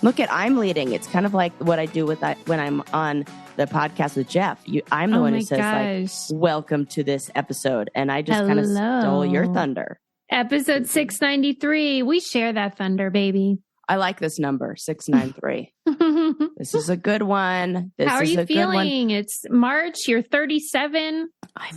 Look at, I'm leading. It's kind of like what I do when I'm on the podcast with Jeff. I'm the one who says like, welcome to this episode. And I just kind of stole your thunder. Episode 693. We share that thunder, baby. I like this number, 693. This is a good one. How are you feeling? It's March. You're 37.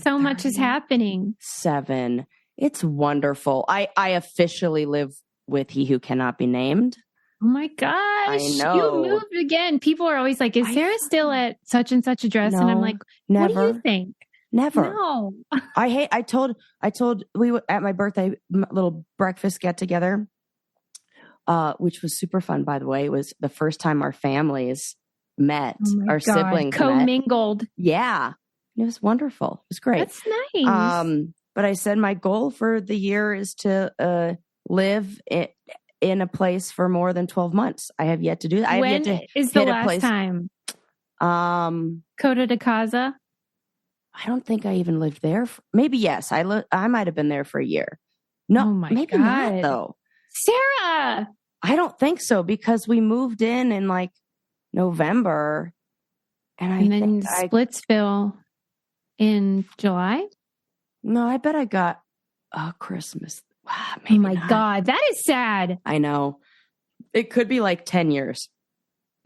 So much is happening. 7. It's wonderful. I officially live with he who cannot be named. Oh my gosh. I know. You moved again. People are always like, is Sarah still at such and such address? No, and I'm like, never. What do you think? Never. No. I told we were at my birthday little breakfast get together, which was super fun, by the way. It was the first time our families met, our siblings commingled. Met. Yeah. It was wonderful. It was great. That's nice. But I said my goal for the year is to live in a place for more than 12 months. I have yet to do that. When is the last time? Coda de Casa? I don't think I even lived there. Maybe yes. I might have been there for a year. No, maybe not though. Sarah! I don't think so because we moved in like November. And then Splitsville in July? No, I bet I got Christmas. Wow, oh my God, that is sad. I know. It could be like 10 years.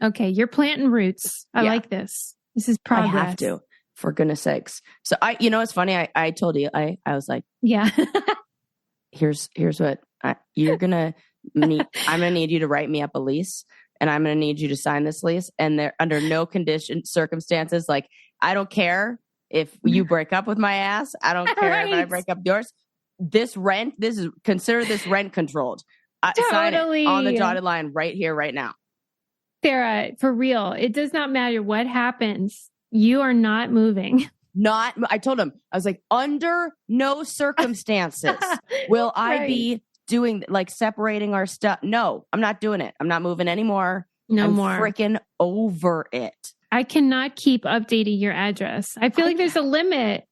Okay, you're planting roots. I like this. This is progress. I have to, for goodness sakes. So it's funny. I told you, I was like, yeah, here's what you're going to need. I'm going to need you to write me up a lease and I'm going to need you to sign this lease. And there under no circumstances, like, I don't care if you break up with my ass. I don't care if I break up yours. Consider this rent controlled. Totally. Sign it on the dotted line right here, right now. Sarah, for real, it does not matter what happens. You are not moving. I told him, I was like, under no circumstances will I be doing like separating our stuff. No, I'm not doing it. I'm not moving anymore. I'm freaking over it. I cannot keep updating your address. I feel like there's a limit.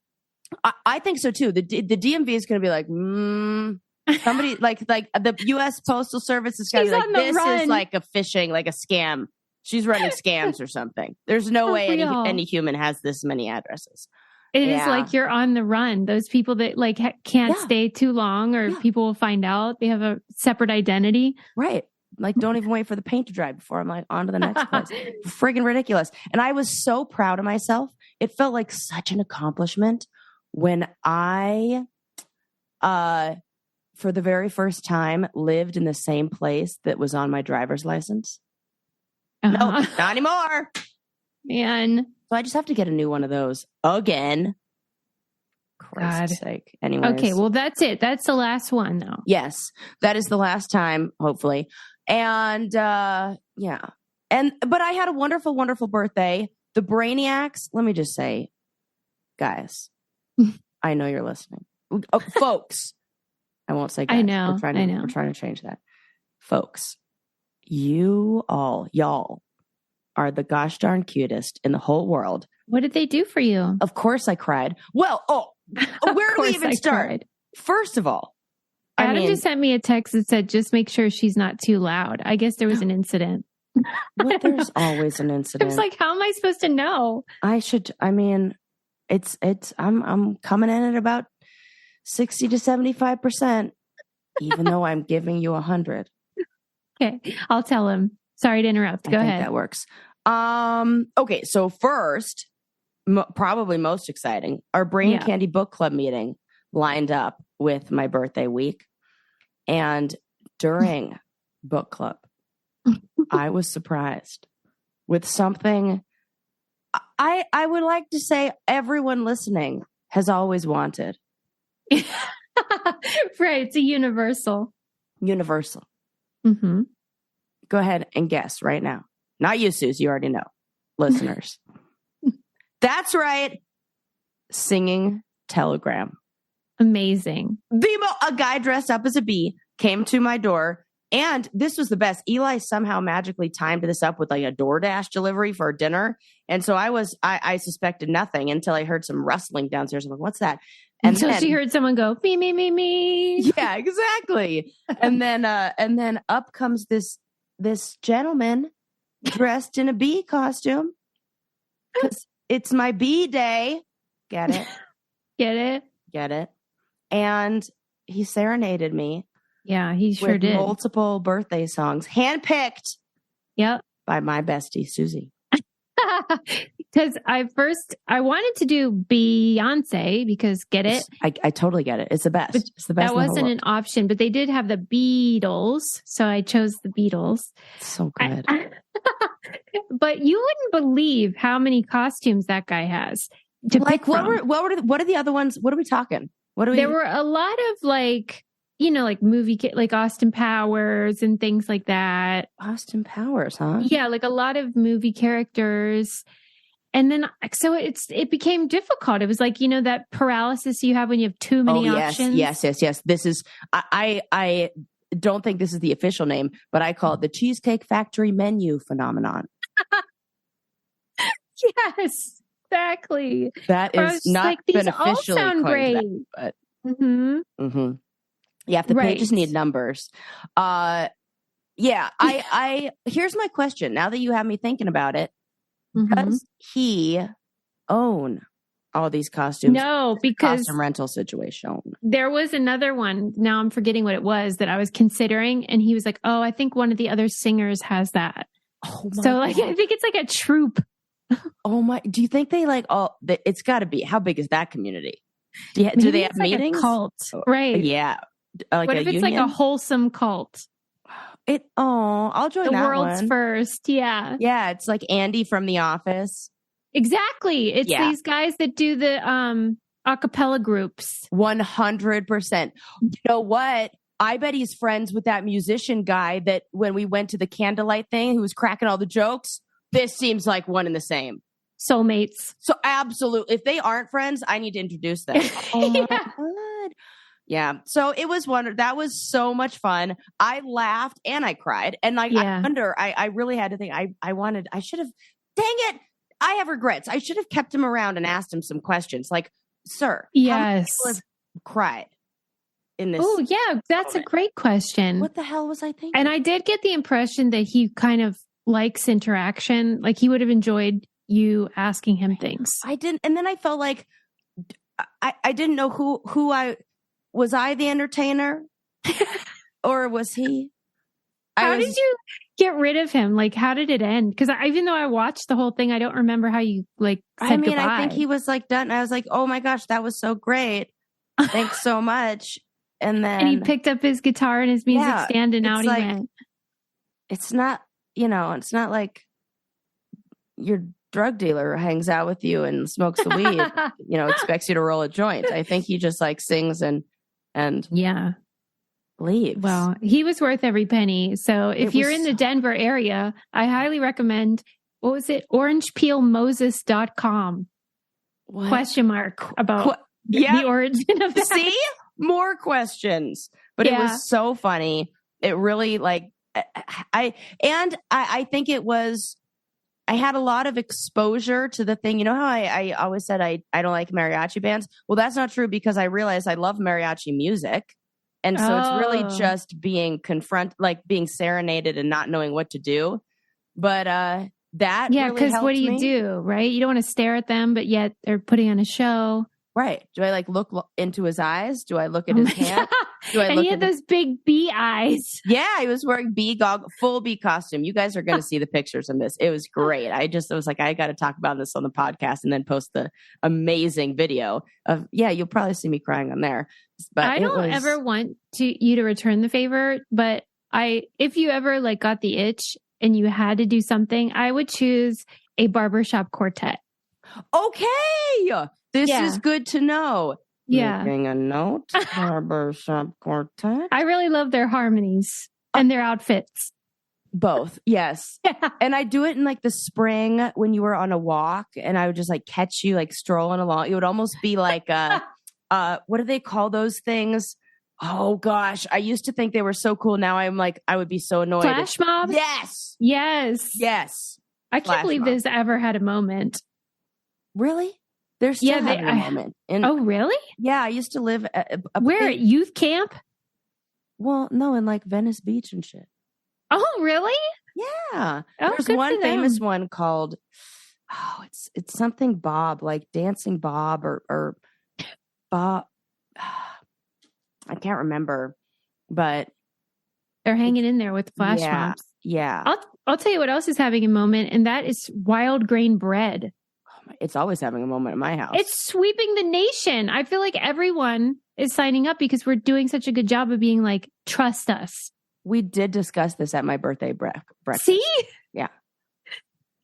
I think so too. The DMV is going to be like, somebody like the U.S. Postal Service is going to be like, this is like a phishing, like a scam. She's running scams or something. There's no way any human has this many addresses. It is like you're on the run. Those people that like can't stay too long or people will find out they have a separate identity. Right. Like, don't even wait for the paint to dry before I'm like on to the next place. Friggin' ridiculous. And I was so proud of myself. It felt like such an accomplishment when I, for the very first time, lived in the same place that was on my driver's license. No, not anymore. Man. So I just have to get a new one of those again. Christ's sake. Anyways. Okay, well, that's it. That's the last one, though. Yes, that is the last time, hopefully. And but I had a wonderful, wonderful birthday. The Brainiacs, let me just say, guys, I know you're listening. Folks, I won't say guys. I know. We're trying to change that. Folks, y'all are the gosh darn cutest in the whole world. What did they do for you? Of course I cried. Well, where do we even start? Cried. First of all, Adam just sent me a text that said, just make sure she's not too loud. I guess there was an incident. Well, there's always an incident. I was like, how am I supposed to know? I'm coming in at about 60 to 75%, even though I'm giving you 100. Okay. I'll tell him. Sorry to interrupt. Go ahead. That works. Okay. So first, probably most exciting, our Brain Candy Book Club meeting lined up with my birthday week. And during book club, I was surprised with something I would like to say everyone listening has always wanted. Right. It's a universal. Universal. Mm-hmm. Go ahead and guess right now. Not you, Susie. You already know. Listeners. That's right. Singing telegram. Amazing. A guy dressed up as a bee came to my door. And this was the best. Eli somehow magically timed this up with like a DoorDash delivery for dinner. And so I suspected nothing until I heard some rustling downstairs. I'm like, what's that? And so she heard someone go, me, me, me, me. Yeah, exactly. And then up comes this this gentleman dressed in a bee costume because it's my bee day. Get it? Get it? Get it? And he serenaded me. Yeah, he sure did. Multiple birthday songs, handpicked. Yep. By my bestie, Susie. Because I wanted to do Beyonce because get it? I totally get it. It's the best. It's the best. That wasn't an option, but they did have the Beatles. So I chose the Beatles. So good. But you wouldn't believe how many costumes that guy has to pick from. What are the other ones? What are we talking? There were a lot of like movie, like Austin Powers and things like that. Austin Powers, huh? Yeah, like a lot of movie characters. And then, so it became difficult. It was like, that paralysis you have when you have too many options. Yes. This is, I don't think this is the official name, but I call it the Cheesecake Factory menu phenomenon. Yes, exactly. That is not like, been these all officially sound great. That, but yeah, if the pages need numbers. I here's my question. Now that you have me thinking about it, does he own all these costumes? No, because costume rental situation. There was another one. Now I'm forgetting what it was that I was considering, and he was like, "Oh, I think one of the other singers has that." Oh my God. I think it's like a troupe. Oh my! Do you think they like all? It's got to be. How big is that community? Do they have meetings? Like a cult, right? Yeah. Like what if it's like a wholesome cult? I'll join that one. The world's first, yeah. Yeah, it's like Andy from The Office. Exactly. It's these guys that do the a cappella groups. 100%. You know what? I bet he's friends with that musician guy that when we went to the candlelight thing, who was cracking all the jokes. This seems like one and the same. Soulmates. So absolutely. If they aren't friends, I need to introduce them. Oh my God. Yeah. So it was that was so much fun. I laughed and I cried. And I wonder, I really had to think, I should have, dang it. I have regrets. I should have kept him around and asked him some questions. Like, sir, how many people have cried in this? Oh yeah. That's a great question. What the hell was I thinking? And I did get the impression that he kind of likes interaction. Like he would have enjoyed you asking him things. I didn't. And then I felt like I didn't know who was I the entertainer or was he? How did you get rid of him? Like, how did it end? Because even though I watched the whole thing, I don't remember how you said goodbye. I think he was like done. I was like, oh my gosh, that was so great. Thanks so much. And then he picked up his guitar and his music stand and out he went. It's not, it's not like your drug dealer hangs out with you and smokes the weed, expects you to roll a joint. I think he just like sings and leaves. Well, he was worth every penny. So if you're in the Denver area, I highly recommend, what was it? orangepeelmoses.com. Question mark about the origin of that. See? More questions. But it was so funny. It really I think it was, I had a lot of exposure to the thing. You know how I always said I don't like mariachi bands? Well, that's not true because I realized I love mariachi music. And so it's really just being being serenaded and not knowing what to do. But that because what do you do, right? You don't want to stare at them, but yet they're putting on a show. Right. Do I look into his eyes? Do I look at his hand? And he had those big bee eyes. Yeah, he was wearing full bee costume. You guys are going to see the pictures in this. It was great. I was like, I got to talk about this on the podcast and then post the amazing video of, you'll probably see me crying on there. But I don't ever want you to return the favor, but if you ever got the itch and you had to do something, I would choose a barbershop quartet. Okay. This is good to know. Yeah. Making a note. Barbershop quartet. I really love their harmonies and their outfits. Both. Yes. Yeah. And I do it in the spring when you were on a walk and I would just catch you strolling along. It would almost be like what do they call those things? Oh gosh. I used to think they were so cool. Now I'm I would be so annoyed. Flash mob? Yes. Yes. Yes. I can't believe this ever had a moment. Really? They're still having a moment. And, oh, really? Yeah, I used to live at youth camp? Well, no, in Venice Beach and shit. Oh, really? Yeah. Oh, There's good one for them. famous one called, it's something Bob, like Dancing Bob or Bob. I can't remember, but they're hanging in there with flash mobs. Yeah. I'll tell you what else is having a moment, and that is wild grain bread. It's always having a moment in my house. It's sweeping the nation. I feel like everyone is signing up because we're doing such a good job of being like, trust us. We did discuss this at my birthday breakfast. See? Yeah.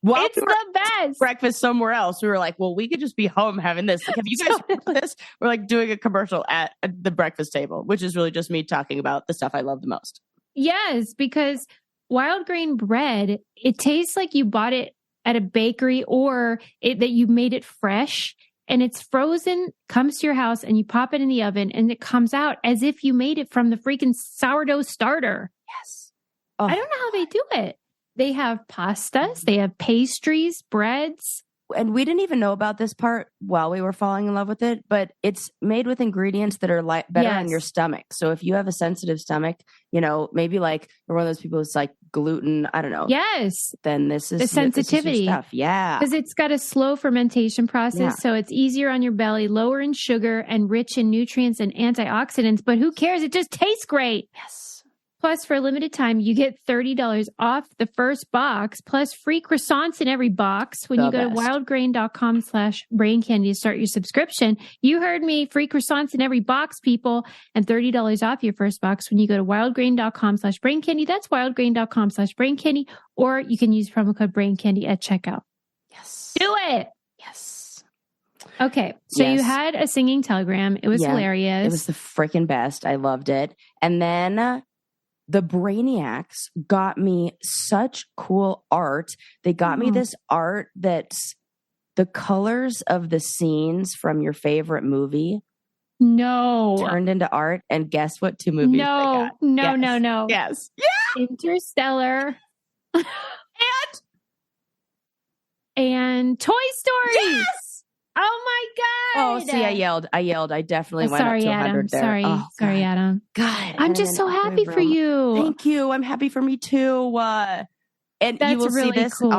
Well, it's the best. Breakfast somewhere else. We were like, well, we could just be home having this. Like, have you guys heard this? We're like doing a commercial at the breakfast table, which is really just me talking about the stuff I love the most. Yes, because wild grain bread, it tastes like you bought it at a bakery or that you made it fresh and it's frozen, comes to your house and you pop it in the oven and it comes out as if you made it from the freaking sourdough starter. Yes. Oh. I don't know how they do it. They have pastas, they have pastries, breads. And we didn't even know about this part while we were falling in love with it, but it's made with ingredients that are better on your stomach. So if you have a sensitive stomach, maybe like you're one of those people who's like gluten, I don't know. Yes. Then this is the sensitivity. This is your stuff. Yeah. Because it's got a slow fermentation process. So it's easier on your belly, lower in sugar and rich in nutrients and antioxidants. But who cares? It just tastes great. Yes. Plus, for a limited time, you get $30 off the first box, plus free croissants in every box when you go to wildgrain.com/braincandy to start your subscription. You heard me, free croissants in every box, people, and $30 off your first box when you go to wildgrain.com/braincandy. That's wildgrain.com/braincandy, or you can use promo code braincandy at checkout. Yes. Do it. Yes. Okay. So you had a singing telegram. It was hilarious. It was the freaking best. I loved it. And then the Brainiacs got me such cool art. They got me this art that's the colors of the scenes from your favorite movie. No. Turned into art. And guess what 2 movies they got? No. Yes. Yeah. Interstellar. And Toy Story. Yes. Oh my God. Oh, see, I yelled. I definitely went up to 100 there. Sorry, Adam. God. I'm just so happy for you. Thank you. I'm happy for me too. And that's you will really see this cool.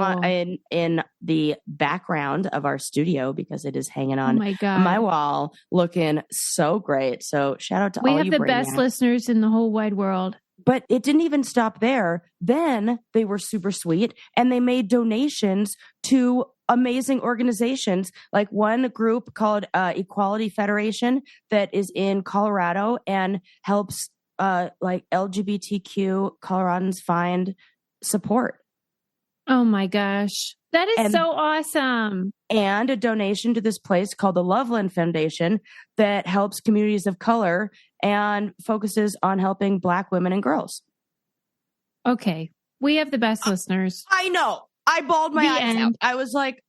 in the background of our studio because it is hanging on my wall looking so great. So shout out to all you We have the best listeners in the whole wide world. But it didn't even stop there. Then they were super sweet and they made donations to amazing organizations, like one group called Equality Federation that is in Colorado and helps like LGBTQ Coloradans find support. Oh my gosh. That is so awesome. And a donation to this place called the Loveland Foundation that helps communities of color and focuses on helping Black women and girls. Okay. We have the best listeners. I know. I bawled my eyes out. I was like,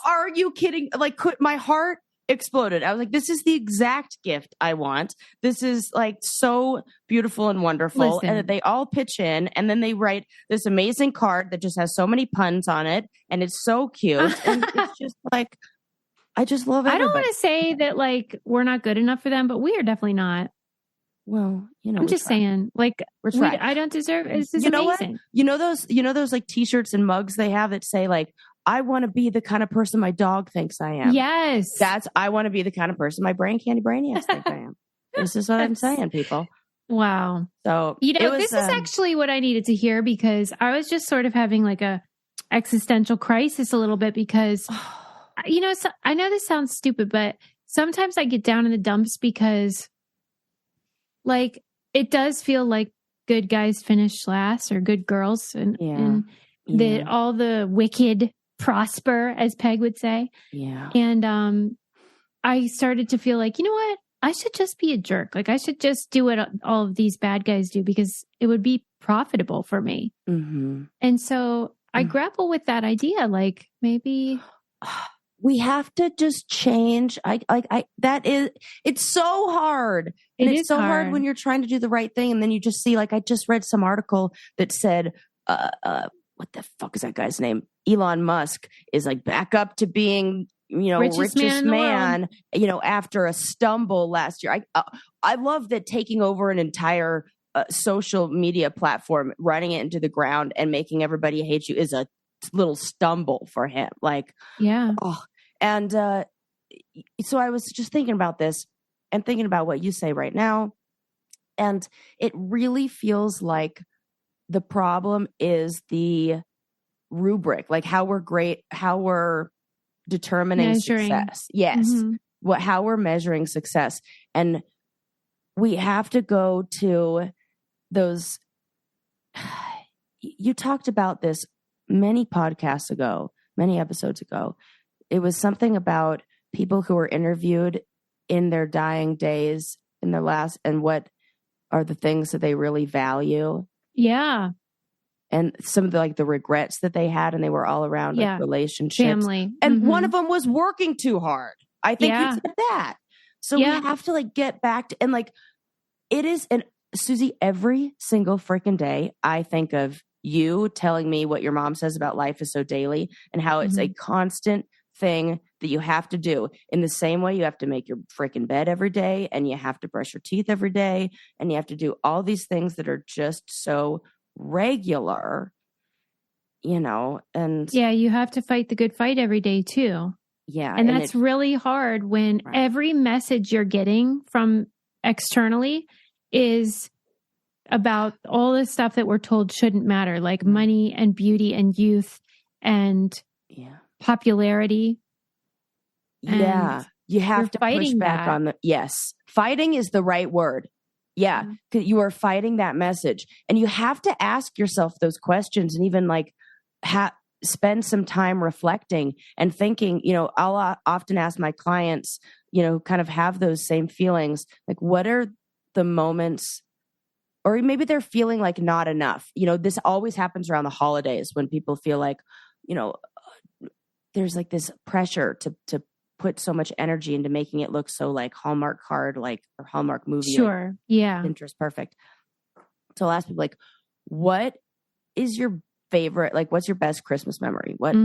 are you kidding? Like, my heart exploded. I was like, this is the exact gift I want. This is like so beautiful and wonderful. Listen. And they all pitch in and then they write this amazing card that just has so many puns on it. And it's so cute. And it's just like, I just love it. I don't want to say that like we're not good enough for them, but we are definitely not. Well, I'm just saying, like, I don't deserve it. This is amazing. What? You know those like t-shirts and mugs they have that say like, I want to be the kind of person my dog thinks I am. Yes. I want to be the kind of person my brain candy brainiacs think I am. This is what I'm saying, people. Wow. So, this is actually what I needed to hear because I was just sort of having like a existential crisis a little bit because, so, I know this sounds stupid, but sometimes I get down in the dumps because like it does feel like good guys finish last or good girls and that all the wicked prosper, as Peg would say. Yeah. And I started to feel like, you know what? I should just be a jerk. Like I should just do what all of these bad guys do because it would be profitable for me. Mm-hmm. And so I grapple with that idea. Like maybe we have to just change. It's so hard. And it's so hard when you're trying to do the right thing. And then you just see, like, I just read some article that said, what the fuck is that guy's name? Elon Musk is like back up to being, richest man, after a stumble last year. I love that taking over an entire social media platform, running it into the ground and making everybody hate you is a little stumble for him. Like, yeah. oh, and so I was just thinking about this and thinking about what you say right now. And it really feels like the problem is the rubric, like how we're determining success. Yes. Mm-hmm. How we're measuring success. And we have to go to those. You talked about this many episodes ago. It was something about people who were interviewed in their dying days, in their last, and what are the things that they really value. Yeah. And some of the regrets that they had, and they were all around relationships. Family. And one of them was working too hard. I think you said that. So we have to get back to, and it is, and Susie, every single freaking day, I think of you telling me what your mom says about life is so daily and how it's a constant thing that you have to do. In the same way you have to make your freaking bed every day, and you have to brush your teeth every day, and you have to do all these things that are just so regular, and you have to fight the good fight every day too. Yeah. And that's really hard when every message you're getting from externally is about all the stuff that we're told shouldn't matter, like money and beauty and youth and popularity. And you have to push back on the, fighting is the right word. Yeah. You are fighting that message, and you have to ask yourself those questions, and even spend some time reflecting and thinking. I'll often ask my clients, kind of have those same feelings. Like, what are the moments, or maybe they're feeling like not enough. This always happens around the holidays when people feel like, there's this pressure to put so much energy into making it look so Hallmark card, or Hallmark movie. Sure. Yeah. Pinterest perfect. So I'll ask people what is your favorite, what's your best Christmas memory? What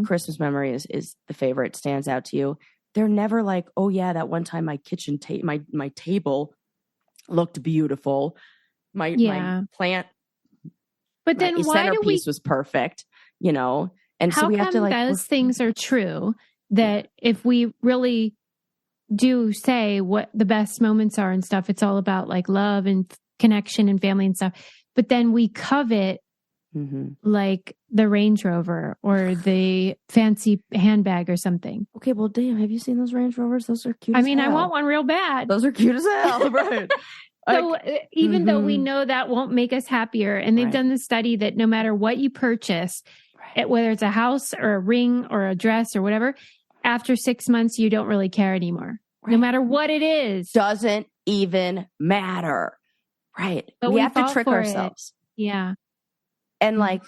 Christmas memory is the favorite, stands out to you? They're never oh yeah, that one time my kitchen my table looked beautiful. My plant, but then why centerpiece was perfect, and so we have to those things are true, that if we really do say what the best moments are and stuff, it's all about love and connection and family and stuff. But then we covet the Range Rover or the fancy handbag or something. Okay, well, damn, have you seen those Range Rovers? Those are cute. I want one real bad. Those are cute as hell, right? So even though we know that won't make us happier, and they've done the study that no matter what you purchase, whether it's a house or a ring or a dress or whatever, after 6 months, you don't really care anymore. No matter what it is. Doesn't even matter. Right. But we have to trick ourselves. Yeah. And I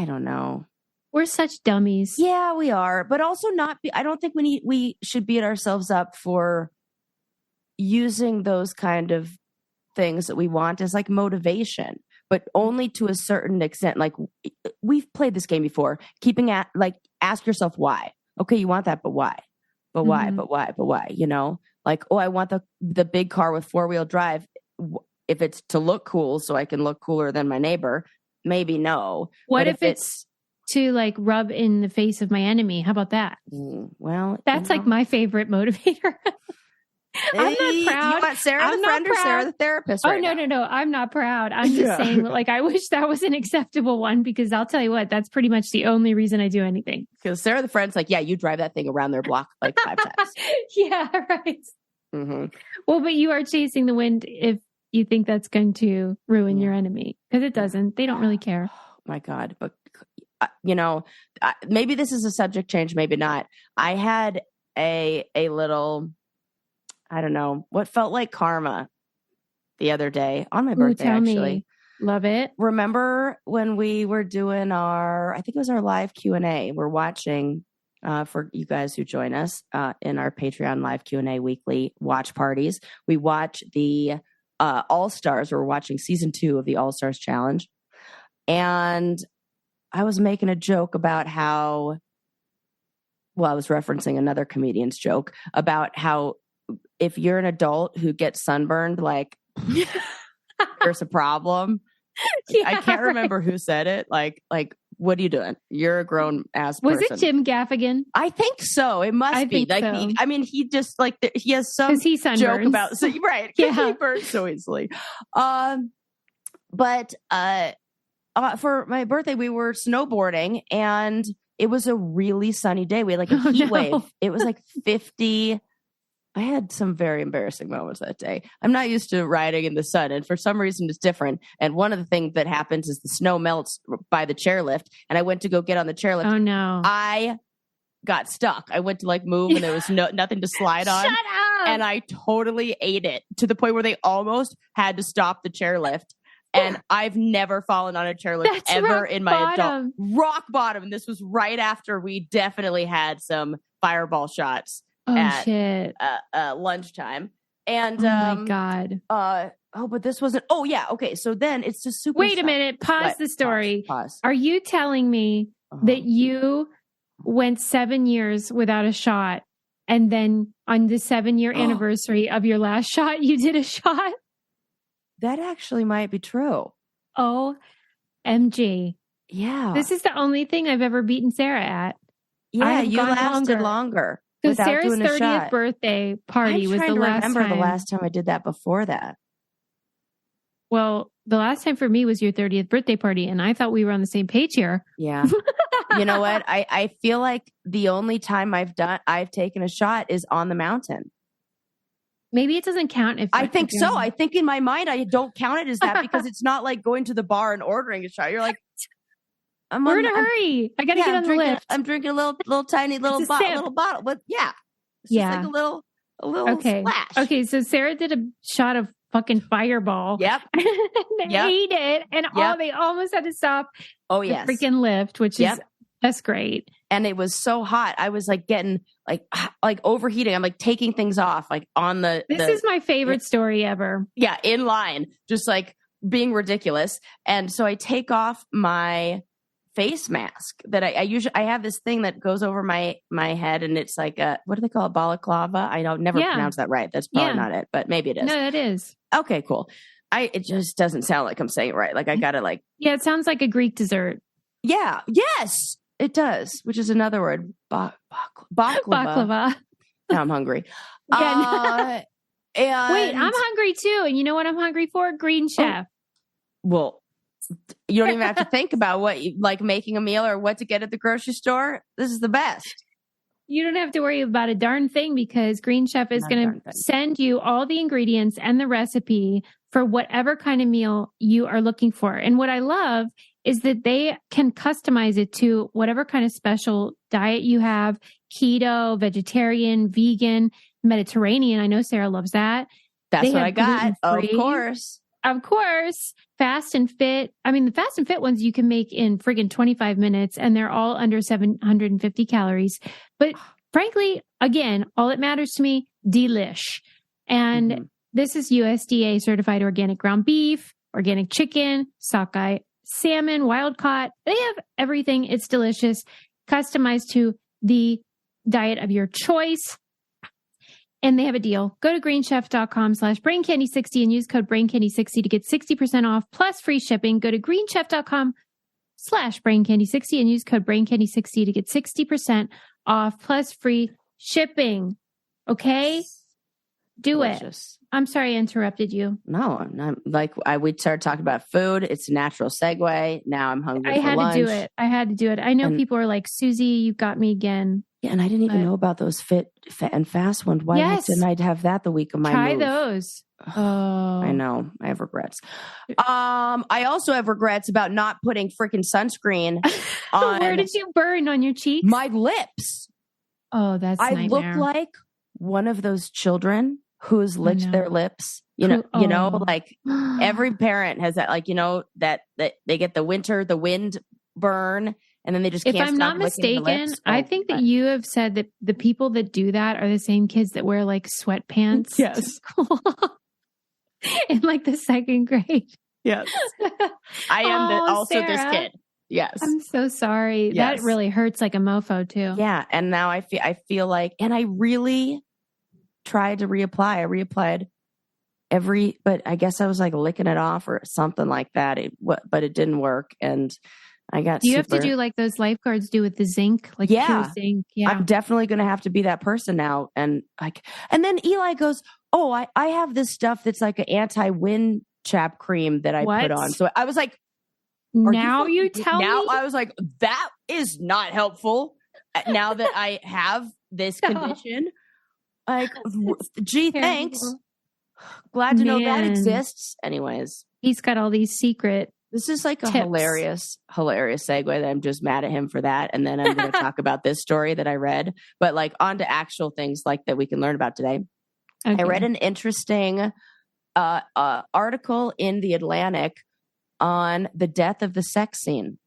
don't know. We're such dummies. Yeah, we are. But also I don't think we should beat ourselves up for using those kind of things that we want as motivation, but only to a certain extent. We've played this game before, ask yourself why. Okay, you want that, but why? But why? But why? But why? I want the big car with 4-wheel drive. If it's to look cool so I can look cooler than my neighbor, maybe no. What if it's to rub in the face of my enemy? How about that? Well, that's my favorite motivator. I'm not proud. You want Sarah the friend or Sarah the therapist? Right no. I'm not proud. I'm just saying, I wish that was an acceptable one, because I'll tell you what, that's pretty much the only reason I do anything. Because Sarah the friend's you drive that thing around their block 5 times. Yeah, right. Mm-hmm. Well, but you are chasing the wind if you think that's going to ruin your enemy, because it doesn't. They don't really care. Oh, my God. But, maybe this is a subject change, maybe not. I had a little, I don't know, what felt like karma the other day on my birthday, actually. Me. Love it. Remember when we were doing I think it was our live Q&A. We're watching, for you guys who join us in our Patreon live Q&A weekly watch parties. We watch the All-Stars. We're watching season 2 of the All-Stars Challenge. And I was making a joke about how, I was referencing another comedian's joke about how if you're an adult who gets sunburned, there's a problem. Yeah, I can't remember who said it. Like, what are you doing? You're a grown ass person. Was it Jim Gaffigan? I think so. It must be. Like, so. He just like he has some joke about right. Yeah, he burns so easily. But for my birthday, we were snowboarding, and it was a really sunny day. We had like a heat wave. It was like 50. I had some very embarrassing moments that day. I'm not used to riding in the sun, and for some reason it's different. And one of the things that happens is the snow melts by the chairlift, and I went to go get on the chairlift. Oh no. I got stuck. I went to like move, and there was nothing to slide on. Shut up! And I totally ate it to the point where they almost had to stop the chairlift. And I've never fallen on a chairlift ever in my adult rock bottom. And this was right after we definitely had some fireball shots. At lunchtime. And oh my God. But this wasn't. Oh yeah. Okay. So then it's just super. Wait a minute. Pause the story. Pause. Are you telling me that you went 7 years without a shot, and then on the 7-year anniversary of your last shot, you did a shot? That actually might be true. OMG. Yeah. This is the only thing I've ever beaten Sarah at. Yeah, you lasted longer. Because Sarah's 30th birthday party was the last time. I remember the last time I did that before that. Well, the last time for me was your 30th birthday party, and I thought we were on the same page here. Yeah. You know what? I feel like the only time I've taken a shot is on the mountain. Maybe it doesn't count if I think so. I think in my mind I don't count it as that because it's not like going to the bar and ordering a shot. You're like, we're in a hurry. I got to get on the lift. I'm drinking a little tiny little bottle. But yeah. It's just like a little splash. Okay. So Sarah did a shot of fucking Fireball. Yep. And ate it. And they almost had to stop. Oh, yes. The freaking lift, which is, that's great. And it was so hot. I was like getting like overheating. I'm like taking things off like on This is my favorite story ever. Yeah. In line, just like being ridiculous. And so I take off my face mask that I usually have this thing that goes over my head, and it's like what do they call it, balaclava? I don't never pronounce that right. That's probably not it, but maybe it is. No, it is. Okay, cool. It just doesn't sound like I'm saying it right. Like I gotta like it sounds like a Greek dessert. Yeah, yes, it does. Which is another word, baklava. Now I'm hungry. And wait, I'm hungry too. And you know what I'm hungry for? Green Chef. Well, you don't even have to think about what you like making a meal or what to get at the grocery store. This is the best. You don't have to worry about a darn thing because Green Chef is going to send you all the ingredients and the recipe for whatever kind of meal you are looking for. And what I love is that they can customize it to whatever kind of special diet you have: keto, vegetarian, vegan, Mediterranean. I know Sarah loves that. That's what I got. Of course. Fast and fit. I mean, the fast and fit ones you can make in friggin' 25 minutes, and they're all under 750 calories. But frankly, again, all that matters to me, delish. And this is USDA certified organic ground beef, organic chicken, sockeye salmon, wild caught. They have everything. It's delicious, customized to the diet of your choice. And they have a deal. Go to greenchef.com/braincandy60 and use code braincandy60 to get 60% off plus free shipping. Go to greenchef.com/braincandy60 and use code braincandy60 to get 60% off plus free shipping. Okay? Do it. I'm sorry I interrupted you. No, I'm not. Like we started talking about food. It's a natural segue. Now I'm hungry for lunch. I had to do it. I know people are like, Susie, you got me again. Yeah, and I didn't even know about those fit and fast ones. Why didn't I have that the week of my Try move? those. Oh, I know. I have regrets. I also have regrets about not putting freaking sunscreen on. Where did you burn on your cheeks? My lips. Oh, that's I look like one of those children who's licked their lips. You know, like every parent has that. Like that they get the wind burn. And then they just can't stop. If I'm not mistaken, I think that you have said that the people that do that are the same kids that wear like sweatpants. Yes. In like the second grade. Yes. I am also Sarah, this kid. Yes. I'm so sorry. Yes. That really hurts like a mofo too. Yeah. And now I feel like, and I really tried to reapply. I reapplied but I guess I was like licking it off or something like that. But it didn't work. And I got Do you have to do like those lifeguards do with the zinc? Like pure zinc? Yeah. I'm definitely going to have to be that person now. And then Eli goes, oh, I have this stuff that's like an anti-wind chap cream that I put on. So I was like, now you tell me? Now I was like, that is not helpful. Now that I have this condition, like, gee, thanks. Glad to know that exists. Anyways, he's got all these secret. This is like tips. A hilarious segue that I'm just mad at him for that. And then I'm going to talk about this story that I read, but like on to actual things like that we can learn about today. Okay. I read an interesting article in the Atlantic on the death of the sex scene.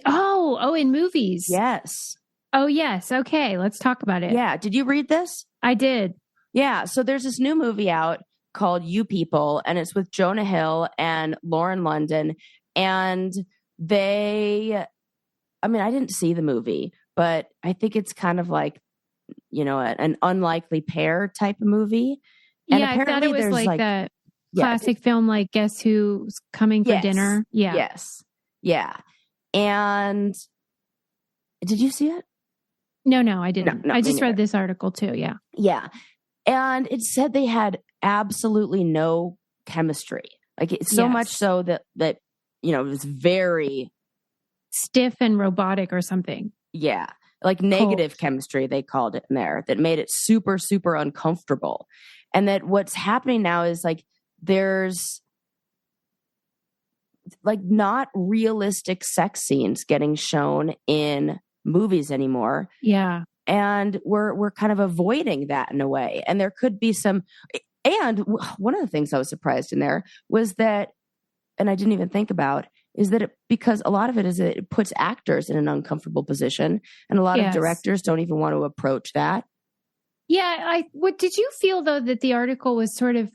Oh, in movies. Yes. Oh, yes. Okay. Let's talk about it. Yeah. Did you read this? I did. Yeah. So there's this new movie out called You People, and it's with Jonah Hill and Lauren London. And I didn't see the movie, but I think it's kind of like, an unlikely pair type of movie. And I thought it was like the classic film, like Guess Who's Coming for Dinner? Yeah. Yes. Yeah. And did you see it? No, I didn't. No, I just read this article too. Yeah. Yeah. And it said they had absolutely no chemistry. Like it's so much so that, it was very stiff and robotic or something. Yeah. Like negative chemistry, they called it in there, that made it super, super uncomfortable. And that what's happening now is like, there's like not realistic sex scenes getting shown in movies anymore. Yeah. And we're kind of avoiding that in a way. And there could be some, and one of the things I was surprised in there was that, and I didn't even think about, is that because a lot of it is it puts actors in an uncomfortable position, and a lot of directors don't even want to approach that. Yeah. What did you feel though that the article was sort of,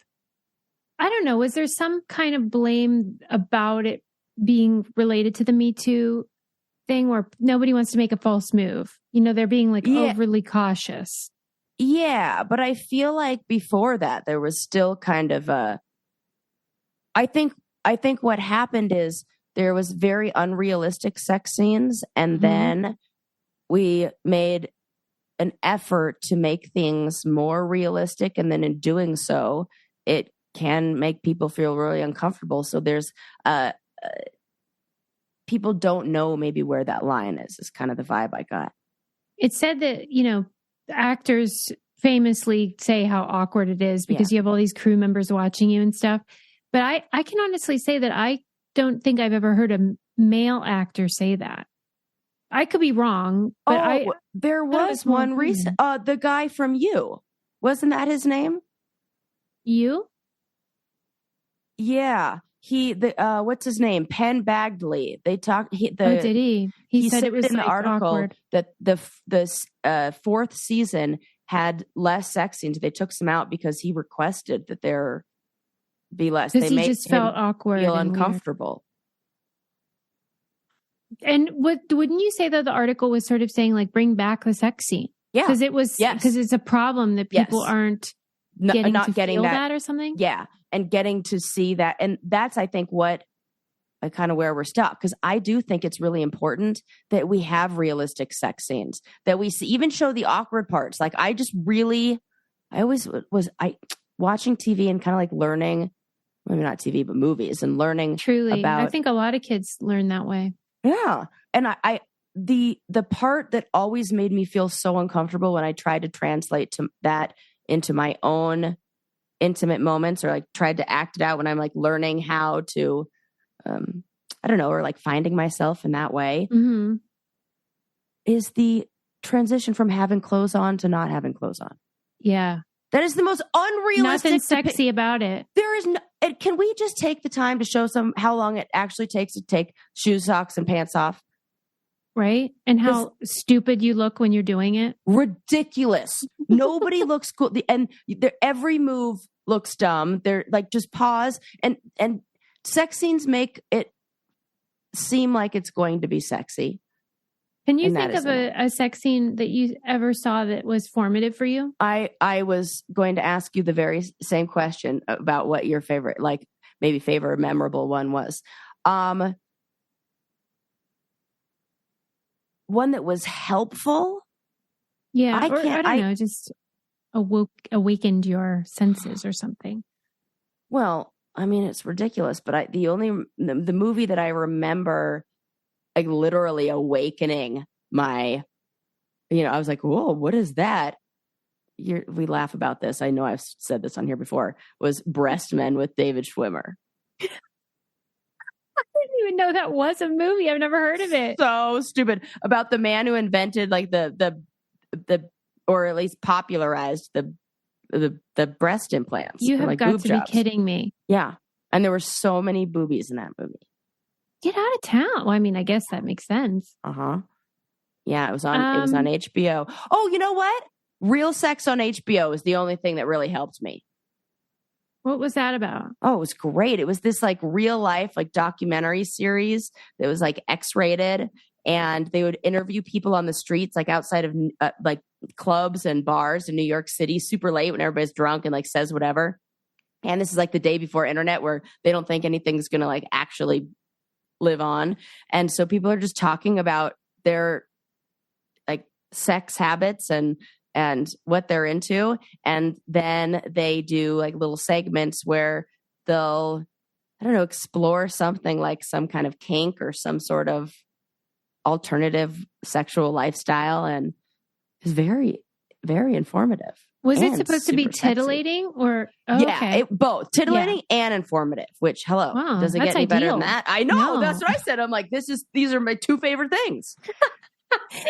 I don't know, was there some kind of blame about it being related to the Me Too thing where nobody wants to make a false move? They're being like overly cautious. Yeah, but I feel like before that there was still kind of I think what happened is there was very unrealistic sex scenes, and then we made an effort to make things more realistic, and then in doing so, it can make people feel really uncomfortable. So there's people don't know maybe where that line is kind of the vibe I got. It said that, actors famously say how awkward it is because you have all these crew members watching you and stuff. But I can honestly say that I don't think I've ever heard a male actor say that. I could be wrong, but there was one recent, the guy from You, wasn't that his name? You? Yeah. What's his name? Penn Badgley. They talked. Did he? He said it was in the like article awkward. that the fourth season had less sex scenes. They took some out because he requested that there be less. Because he just felt awkward, feel uncomfortable. And wouldn't you say though the article was sort of saying like bring back the sex scene? Yeah, because it was because it's a problem that people aren't getting that or something. Yeah. And getting to see that. And that's, I think, what kind of where we're stuck. Because I do think it's really important that we have realistic sex scenes, that we even show the awkward parts. Like I always was watching TV and kind of like learning, maybe not TV, but movies and learning. Truly. About, I think a lot of kids learn that way. Yeah. And the part that always made me feel so uncomfortable when I tried to translate that into my own intimate moments, or like tried to act it out when I'm like learning how to, I don't know, or like finding myself in that way, is the transition from having clothes on to not having clothes on. Yeah. That is the most unrealistic. Nothing sexy about it. There is no, can we just take the time to show how long it actually takes to take shoes, socks, and pants off? Right? And how stupid you look when you're doing it. Ridiculous. Nobody looks cool. And every move looks dumb. They're like, just pause. And sex scenes make it seem like it's going to be sexy. Can you think of a sex scene that you ever saw that was formative for you? I was going to ask you the very same question about what your favorite, like maybe favorite memorable one was. One that was helpful. Yeah. I don't know, just awakened your senses or something. Well, I mean, it's ridiculous, but the movie that I remember, like literally awakening my, I was like, whoa, what is that? We laugh about this. I know I've said this on here before, was Breast Men with David Schwimmer. I didn't even know that was a movie. I've never heard of it. So stupid. About the man who invented like the or at least popularized the breast implants. You have got to be kidding me. Yeah. And there were so many boobies in that movie. Get out of town. Well, I mean, I guess that makes sense. Yeah, it was on HBO. Oh, you know what? Real Sex on HBO is the only thing that really helped me. What was that about? Oh, it was great. It was this like real life, like documentary series that was like X-rated, and they would interview people on the streets, like outside of like clubs and bars in New York City, super late when everybody's drunk and like says whatever. And this is like the day before internet where they don't think anything's going to like actually live on. And so people are just talking about their like sex habits and what they're into. And then they do like little segments where they'll, I don't know, explore something like some kind of kink or some sort of alternative sexual lifestyle. And it's very, very informative. Was it supposed to be tittillating or? Oh, yeah, okay. Both titillating and informative, which wow, does it get any better than that? I know. No. That's what I said. I'm like, these are my two favorite things.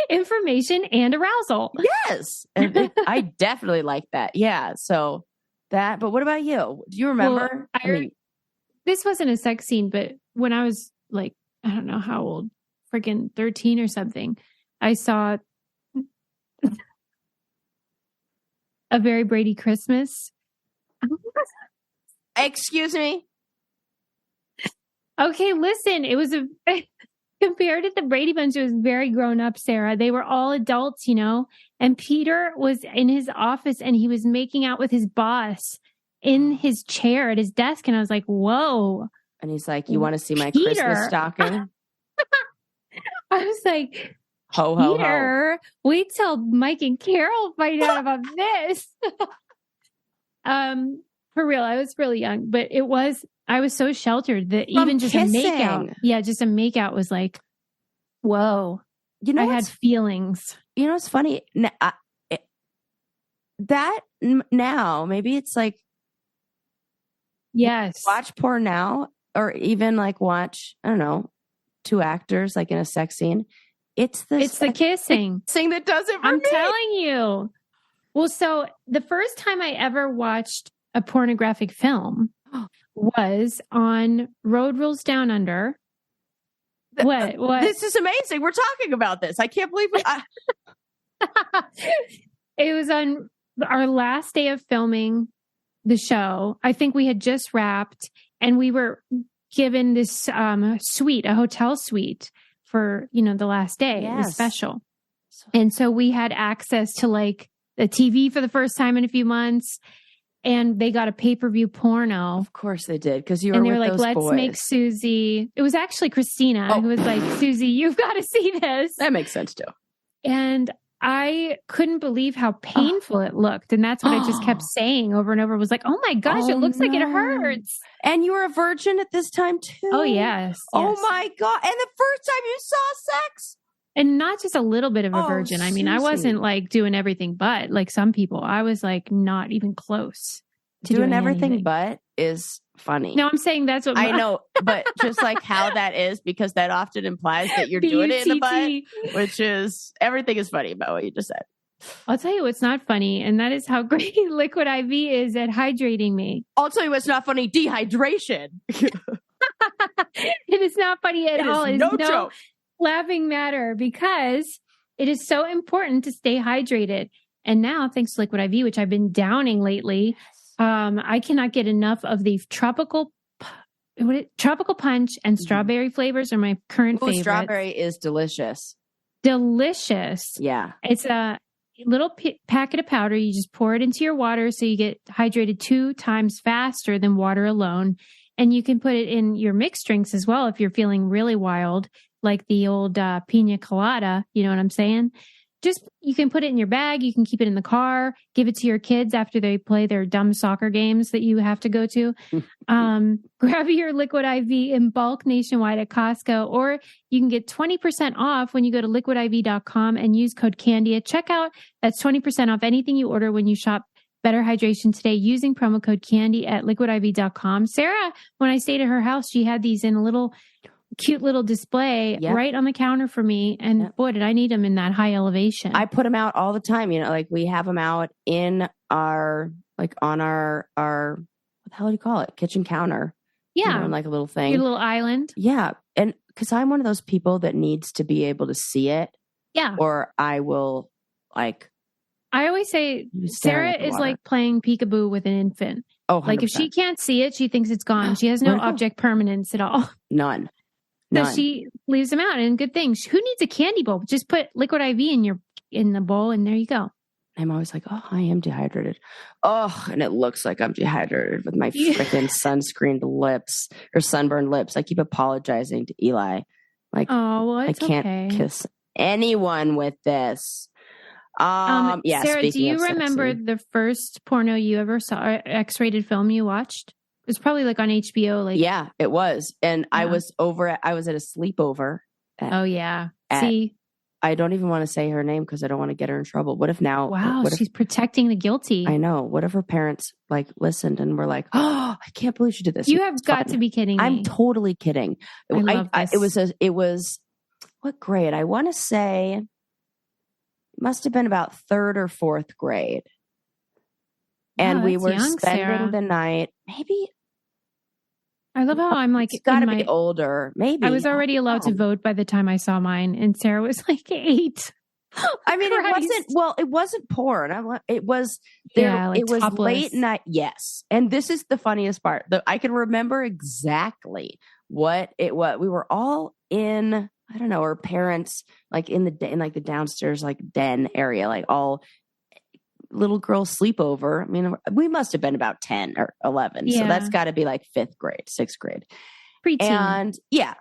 Information and arousal. Yes. And I definitely like that. Yeah. So that, but what about you? Do you remember? Well, this wasn't a sex scene, but when I was like, I don't know how old, freaking 13 or something, I saw A Very Brady Christmas. Excuse me? Okay, listen, it was compared to the Brady Bunch, it was very grown up, Sarah. They were all adults, and Peter was in his office and he was making out with his boss in his chair at his desk. And I was like, whoa. And he's like, you want to see my Christmas stocking? I was like, ho, ho, Peter, ho. Wait till Mike and Carol find out about this. For real, I was really young, but I was so sheltered that even just kissing. a makeout. just a makeout was like, whoa. I had feelings. You know, it's funny. That now, maybe it's like, yes, watch porn now, or even like watch, I don't know, two actors like in a sex scene. It's the kissing that does it for I'm me. telling you. Well, so the first time I ever watched a pornographic film was on Road Rules Down Under. What? This is amazing. We're talking about this. I can't believe it was on our last day of filming the show. I think we had just wrapped and we were given this suite, a hotel suite for, the last day. Yes. It was special. And so we had access to like the TV for the first time in a few months. And they got a pay-per-view porno. Of course they did, because you were with those boys. And they were like, let's make Susie. It was actually Christina who was like, Susie, you've got to see this. That makes sense too. And I couldn't believe how painful it looked. And that's what I just kept saying over and over. Was like, oh my gosh, it looks like it hurts. And you were a virgin at this time too? Oh, yes. Oh my God. And the first time you saw sex? And not just a little bit of a virgin. I mean, Susie. I wasn't like doing everything but like some people. I was like not even close to doing everything anything. But is funny. No, I'm saying that's what I know, but just like how that is, because that often implies that you're doing it in the butt, which is everything is funny about what you just said. I'll tell you what's not funny, and that is how great Liquid IV is at hydrating me. I'll tell you what's not funny: dehydration. It is not funny at all. It is no joke. Laughing matter, because it is so important to stay hydrated. And now, thanks to Liquid IV, which I've been downing lately, I cannot get enough of the tropical punch and strawberry flavors are my current favorites. Strawberry is delicious. delicious. Yeah. It's a little packet of powder. You just pour it into your water so you get hydrated 2 times faster than water alone. And you can put it in your mixed drinks as well if you're feeling really wild, like the old pina colada. You know what I'm saying? You can put it in your bag. You can keep it in the car, give it to your kids after they play their dumb soccer games that you have to go to. Grab your Liquid IV in bulk nationwide at Costco, or you can get 20% off when you go to liquidiv.com and use code CANDY at checkout. That's 20% off anything you order when you shop Better Hydration today using promo code CANDY at liquidiv.com. Sarah, when I stayed at her house, she had these in a cute little display right on the counter for me. And boy, did I need them in that high elevation. I put them out all the time. You know, like we have them out in our, like on our, what the hell do you call it? Kitchen counter. Yeah. You know, like a little thing. Your little island. Yeah. And because I'm one of those people that needs to be able to see it. Yeah. Or I will like. I always say Sarah is like playing peekaboo with an infant. Oh, 100%. Like if she can't see it, she thinks it's gone. She has no object permanence at all. None. So she leaves them out, and good things. Who needs a candy bowl? Just put Liquid IV in the bowl, and there you go. I'm always like, oh, I am dehydrated. Oh, and it looks like I'm dehydrated with my freaking sunscreened lips or sunburned lips. I keep apologizing to Eli. Like, oh, well, it's I can't kiss anyone with this. Yeah. Sarah, do you remember the first porno you ever saw, or X-rated film you watched? It was probably like on HBO. Like, yeah, it was. And I was at a sleepover. See, I don't even want to say her name because I don't want to get her in trouble. What if now? Wow, she's protecting the guilty. I know. What if her parents like listened and were like, "Oh, I can't believe she did this." You have got to be kidding me. I'm totally kidding. I love this. It was what grade? I want to say must have been about 3rd or 4th grade. And we were spending the night. Maybe. I love how I'm like, it's got to be older. Maybe I was already allowed to vote by the time I saw mine, and Sarah was like 8. I mean, it wasn't porn. It was topless. late night. Yes. And this is the funniest part. I can remember exactly what it was. We were all in, I don't know, our parents, like in the downstairs, like den area, like all little girl sleepover. I mean, we must have been about 10 or 11. Yeah. So that's got to be like 5th grade, 6th grade. Preteen. And yeah.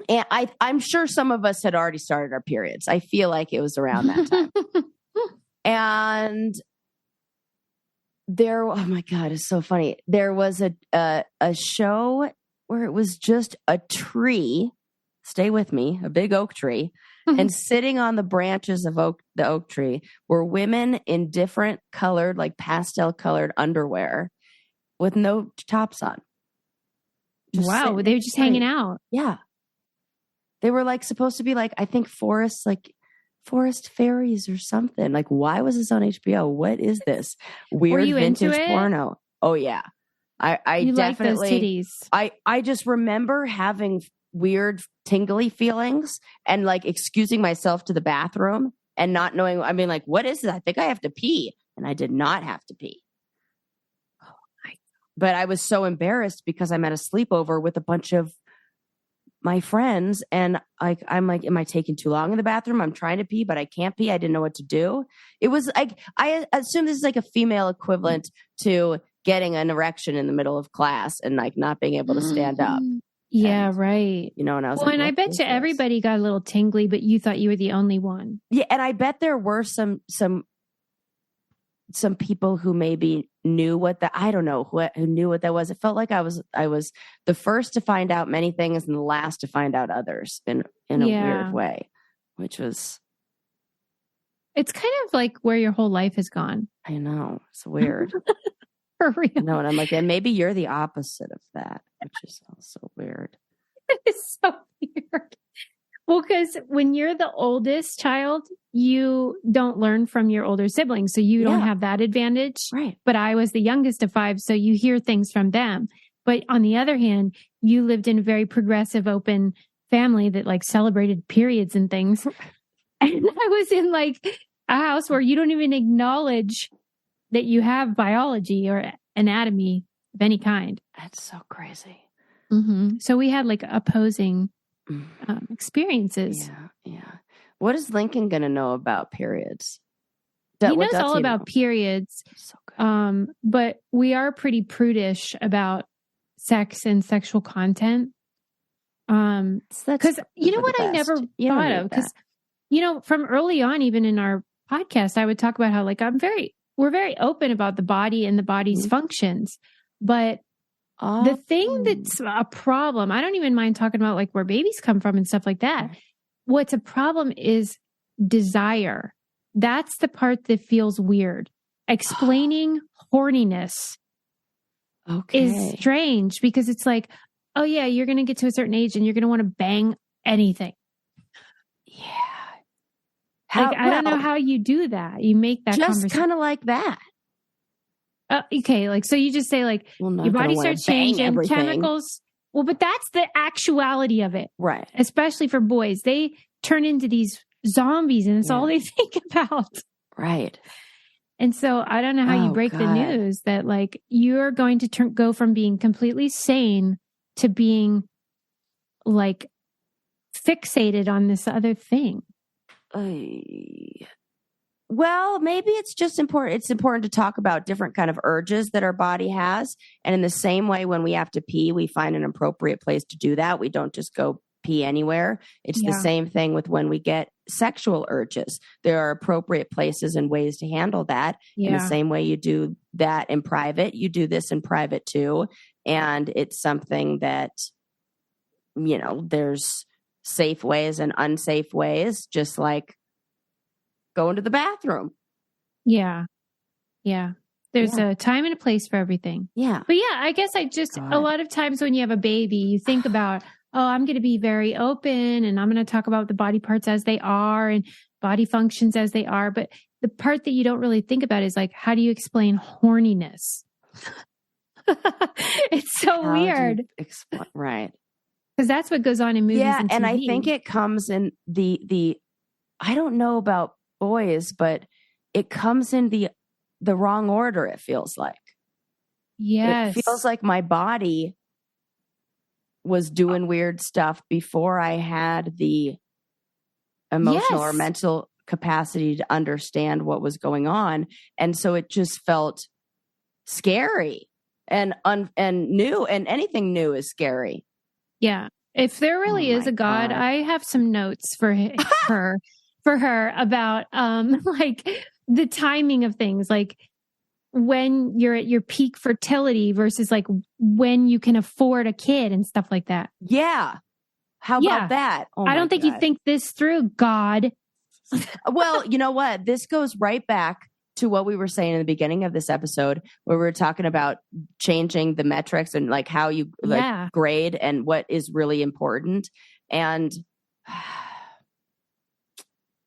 And I'm sure some of us had already started our periods. I feel like it was around that time. And oh my God, it's so funny. There was a show where it was just a tree. Stay with me, a big oak tree. And sitting on the branches of the oak tree were women in different colored, like pastel colored underwear with no tops on. Wow. They were just hanging out. Yeah. They were like supposed to be like, I think forest fairies or something. Like, why was this on HBO? What is this weird vintage porno? Oh yeah. I definitely, like those titties. I just remember having weird tingly feelings and like excusing myself to the bathroom and not knowing. I mean, like, what is this? I think I have to pee, and I did not have to pee. But I was so embarrassed because I'm at a sleepover with a bunch of my friends, and like I'm like, am I taking too long in the bathroom? I'm trying to pee, but I can't pee. I didn't know what to do. It was like, I assume this is like a female equivalent to getting an erection in the middle of class and like not being able to stand up. Yeah, right. You know, and I was and I bet you everybody got a little tingly, but you thought you were the only one. Yeah, and I bet there were some people who maybe knew what I don't know who knew what that was. It felt like I was the first to find out many things and the last to find out others in a weird way, which was. It's kind of like where your whole life has gone. I know, it's weird. For real. No, and I'm like, and maybe you're the opposite of that, which is also weird. It's so weird. Well, because when you're the oldest child, you don't learn from your older siblings. So you don't have that advantage. Right. But I was the youngest of 5. So you hear things from them. But on the other hand, you lived in a very progressive, open family that like celebrated periods and things. And I was in like a house where you don't even acknowledge that you have biology or anatomy of any kind. That's so crazy. Mm-hmm. So we had like opposing experiences. Yeah. What is Lincoln going to know about periods? He knows all about periods. So good. But we are pretty prudish about sex and sexual content. Because you know what I never thought of? Because, from early on, even in our podcast, I would talk about how like we're very open about the body and the body's functions. But the thing that's a problem, I don't even mind talking about like where babies come from and stuff like that. What's a problem is desire. That's the part that feels weird. Explaining horniness is strange because it's like, oh yeah, you're going to get to a certain age and you're going to want to bang anything. Yeah. I don't know how you do that. You make that just kind of like that. Okay. Like, so you just say like, your body starts changing, chemicals. Well, but that's the actuality of it. Right. Especially for boys. They turn into these zombies and it's all they think about. Right. And so I don't know how you break the news that like you're going to go from being completely sane to being like fixated on this other thing. Well, maybe it's just important. It's important to talk about different kind of urges that our body has. And in the same way, when we have to pee, we find an appropriate place to do that. We don't just go pee anywhere. It's the same thing with when we get sexual urges. There are appropriate places and ways to handle that. In the same way you do that in private, you do this in private too. And it's something that, there's safe ways and unsafe ways, just like going to the bathroom. Yeah. Yeah. There's a time and a place for everything. Yeah. But I guess a lot of times when you have a baby, you think about, I'm going to be very open and I'm going to talk about the body parts as they are and body functions as they are. But the part that you don't really think about is like, how do you explain horniness? It's so weird. Right. Because that's what goes on in movies and TV. And I think it comes in the I don't know about boys, but it comes in the wrong order, it feels like. Yes. It feels like my body was doing weird stuff before I had the emotional or mental capacity to understand what was going on. And so it just felt scary and new, and anything new is scary. Yeah. If there really is a God, I have some notes for her about like the timing of things, like when you're at your peak fertility versus like when you can afford a kid and stuff like that. Yeah. How about that? Oh, I don't think you think this through, God. Well, you know what? This goes right back to what we were saying in the beginning of this episode, where we were talking about changing the metrics and like how you grade and what is really important. And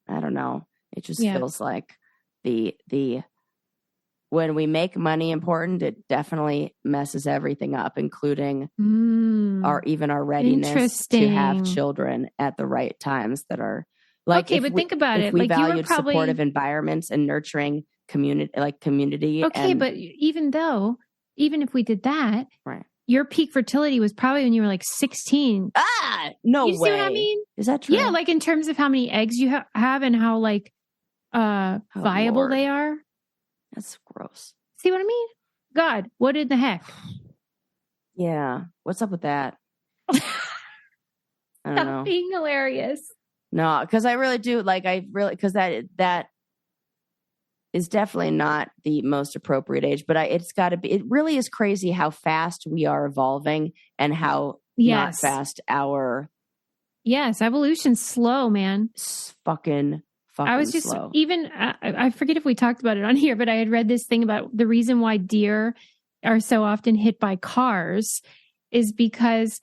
I don't know. It just feels like the when we make money important, it definitely messes everything up, including our readiness to have children at the right times that are like. Okay, but think about it. We like valued you were probably supportive environments and nurturing community. Okay, but even if we did that, right? Your peak fertility was probably when you were like 16. No way. You see what I mean? Is that true? Yeah, like in terms of how many eggs you have and how like viable they are. That's gross. See what I mean? God, what in the heck? Yeah. What's up with that? I don't know. Being hilarious. No, because I really do because that is definitely not the most appropriate age, but it's got to be. It really is crazy how fast we are evolving and how not fast our. Yes, evolution's slow, man. Fucking I was just slow. Even I forget if we talked about it on here, but I had read this thing about the reason why deer are so often hit by cars is because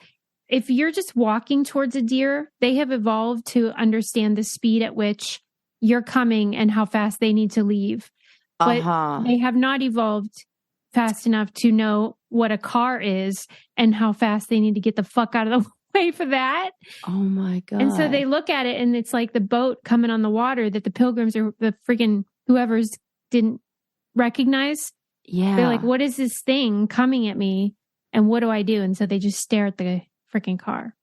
if you're just walking towards a deer, they have evolved to understand the speed at which you're coming and how fast they need to leave. But they have not evolved fast enough to know what a car is and how fast they need to get the fuck out of the way for that. Oh my God. And so they look at it and it's like the boat coming on the water that the pilgrims or the friggin' whoever's didn't recognize. Yeah. They're like, what is this thing coming at me? And what do I do? And so they just stare at the freaking car.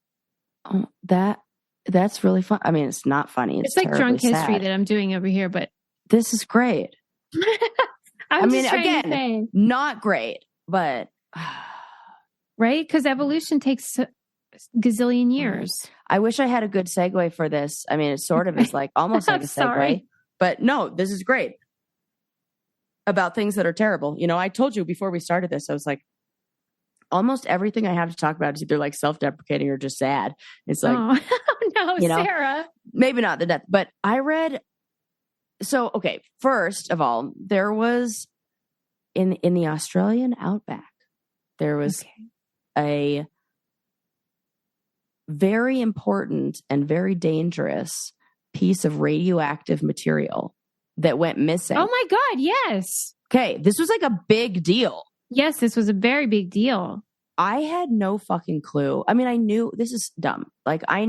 Oh, that That's really fun. I mean, it's not funny. It's like drunk history that I'm doing over here, but this is great. I mean, again, not great, but right? Because evolution takes a gazillion years. I wish I had a good segue for this. I mean, it sort of is like almost like a segue, sorry. But no, this is great. About things that are terrible. You know, I told you before we started this, I was like, almost everything I have to talk about is either like self-deprecating or just sad. It's like, no, you know, Sarah. Maybe not the death, but I read. So, okay, first of all, there was in the Australian outback, there was a very important and very dangerous piece of radioactive material that went missing. Oh my God, yes. Okay, this was like a big deal. Yes, this was a very big deal. I had no fucking clue. I mean, I knew this is dumb. Like I